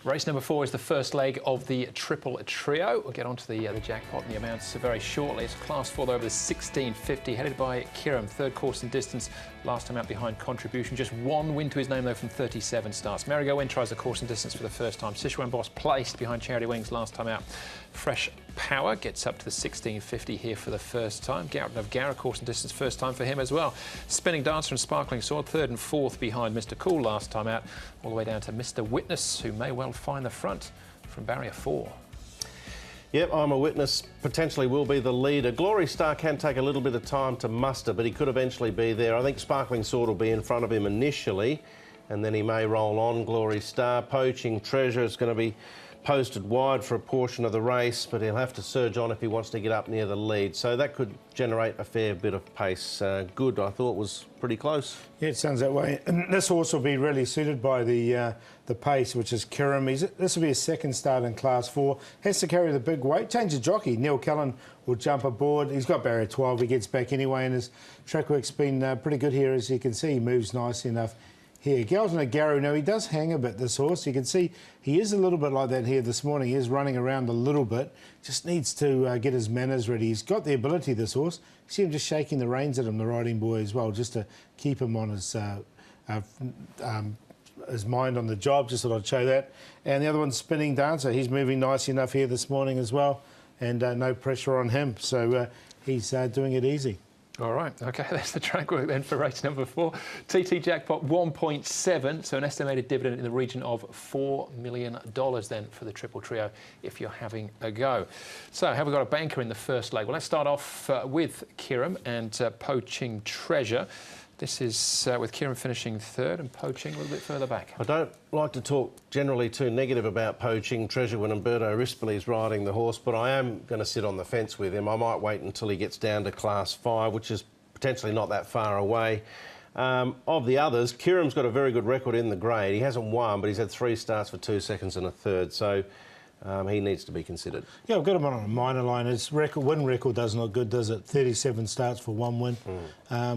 Race number 4 is the first leg of the triple trio. We'll get onto the jackpot and the amounts very shortly. It's Class 4 over the 1650, headed by Kiram, third course in distance, last time out behind Contribution. Just one win to his name though from 37 starts. Merry-Go Win tries the course in distance for the first time. Sichuan Boss placed behind Charity Wings last time out. Fresh Power gets up to the 1650 here for the first time. Garrett of Gara course in distance, first time for him as well. Spinning Dancer and Sparkling Sword, third and fourth behind Mr. Cool last time out, all the way down to Mr. Witness, who may well find the front from barrier 4. Yep, I'm a Witness, potentially will be the leader. Glory Star can take a little bit of time to muster, but he could eventually be there. I think Sparkling Sword will be in front of him initially, and then he may roll on. Glory Star, Poaching Treasure is going to be posted wide for a portion of the race, but he'll have to surge on if he wants to get up near the lead. So that could generate a fair bit of pace. Good, I thought was pretty close. Yeah, it sounds that way. And this horse will be really suited by the pace, which is Kiram. This will be his second start in Class 4. Has to carry the big weight. Change of jockey. Neil Cullen will jump aboard. He's got barrier 12. He gets back anyway, and his track work's been pretty good here, as you can see. He moves nicely enough here. Galton Agaru, now he does hang a bit, this horse. You can see he is a little bit like that here this morning. He is running around a little bit. Just needs to get his manners ready. He's got the ability, this horse. You see him just shaking the reins at him, the riding boy, as well, just to keep him on his mind on the job. Just thought I'd show that. And the other one's Spinning Dancer. He's moving nicely enough here this morning as well, and no pressure on him. So he's doing it easy. All right, OK, that's the track work then for race number 4. TT jackpot 1.7, so an estimated dividend in the region of $4 million then for the triple trio if you're having a go. So have we got a banker in the first leg? Well, let's start off with Kiram and Poaching Treasure. This is with Kiram finishing third and Poaching a little bit further back. I don't like to talk generally too negative about Poaching Treasure when Umberto Rispoli is riding the horse, but I am going to sit on the fence with him. I might wait until he gets down to Class 5, which is potentially not that far away. Of the others, Kiram's got a very good record in the grade. He hasn't won, but he's had 3 starts for 2 seconds and a third, so he needs to be considered. Yeah, I've got him on a minor line. His win record doesn't look good, does it? 37 starts for 1 win.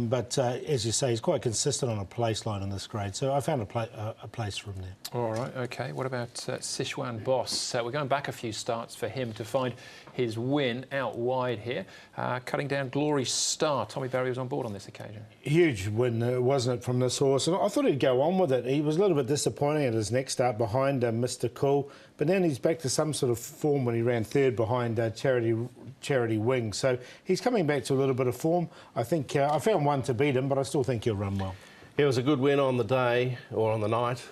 But as you say, he's quite consistent on a place line in this grade. So I found a place for him there. All right, OK. What about Sichuan Boss? We're going back a few starts for him to find his win out wide here. Cutting down Glory Star. Tommy Barry was on board on this occasion. Huge win, wasn't it, from this horse? And I thought he'd go on with it. He was a little bit disappointing at his next start behind Mr. Cool. But then he's back to some sort of form when he ran third behind Charity Wings. So he's coming back to a little bit of form. I think I found one to beat him, but I still think he'll run well. It was a good win on the day, or on the night.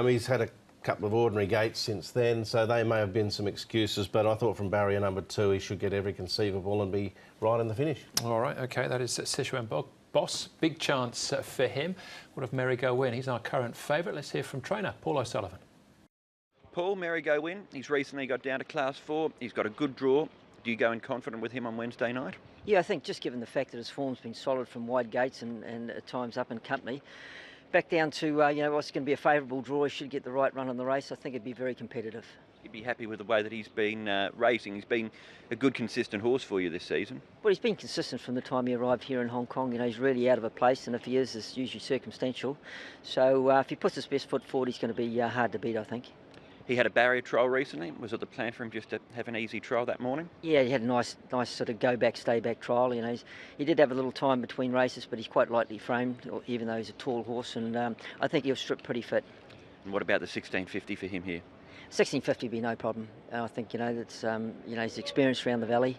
He's had a couple of ordinary gates since then, so they may have been some excuses, but I thought from barrier number 2 he should get every conceivable and be right in the finish. All right, OK, that is Sichuan Boss. Big chance for him. What of Merry-Go Win? He's our current favourite. Let's hear from trainer Paul O'Sullivan. Paul, Merry-Go Win. He's recently got down to Class 4. He's got a good draw. Do you go in confident with him on Wednesday night? Yeah, I think just given the fact that his form's been solid from wide gates and at times up in company, back down to what's going to be a favourable draw, he should get the right run on the race. I think it'd be very competitive. You'd be happy with the way that he's been racing. He's been a good, consistent horse for you this season. Well, he's been consistent from the time he arrived here in Hong Kong. He's really out of a place, and if he is, it's usually circumstantial. So if he puts his best foot forward, he's going to be hard to beat, I think. He had a barrier trial recently. Was it the plan for him just to have an easy trial that morning? Yeah, he had a nice sort of go-back, stay-back trial. He did have a little time between races, but he's quite lightly framed, even though he's a tall horse, and I think he'll strip pretty fit. And what about the 1650 for him here? 1650 would be no problem. I think that's he's experienced around the valley,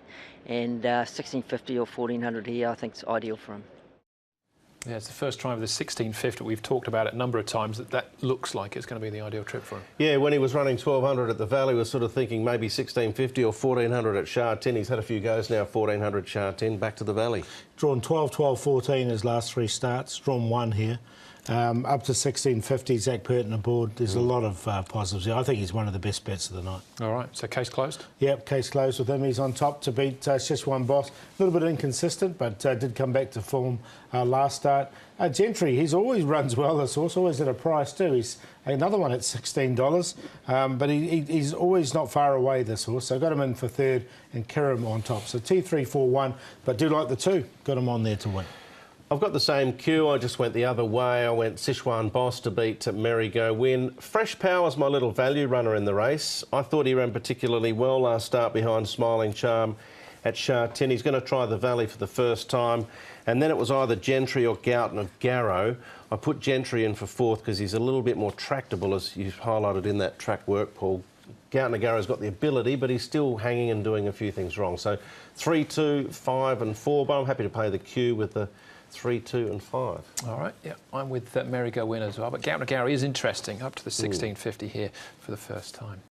and 1650 or 1400 here, I think it's ideal for him. Yeah, it's the first try of the 1650. We've talked about it a number of times that looks like it's going to be the ideal trip for him. Yeah, when he was running 1200 at the Valley, we were sort of thinking maybe 1650 or 1400 at Sha Tin. He's had a few goes now, 1400 Sha Tin, back to the Valley. Drawn 12, 12, 14 his last 3 starts. Drawn 1 here. Up to 1650, Zach Purton aboard. There's a lot of positives here. I think he's one of the best bets of the night. All right, so case closed? Yep, case closed with him. He's on top to beat Sichuan Boss. A little bit inconsistent, but did come back to form last start. Gentry, he's always runs well, this horse, always at a price too. He's another one at $16, but he's always not far away, this horse. So I got him in for third and Kiram on top. So T3, 4, 1, but do like the 2. Got him on there to win. I've got the same cue. I just went the other way. I went Sichuan Boss to beat Merry Go Win. Fresh Power's my little value runner in the race. I thought he ran particularly well last start behind Smiling Charm at Sha Tin. He's going to try the Valley for the first time. And then it was either Gentry or Goughton of Garrow. I put Gentry in for fourth because he's a little bit more tractable, as you've highlighted in that track work, Paul. Goughton of Garrow's got the ability, but he's still hanging and doing a few things wrong. So 3, 2, 5 and 4, but I'm happy to pay the cue with the 3, 2 and 5. All right, yeah, I'm with Merry Go Win as well. But Goughton of Garrow is interesting, up to the 1650 here for the first time.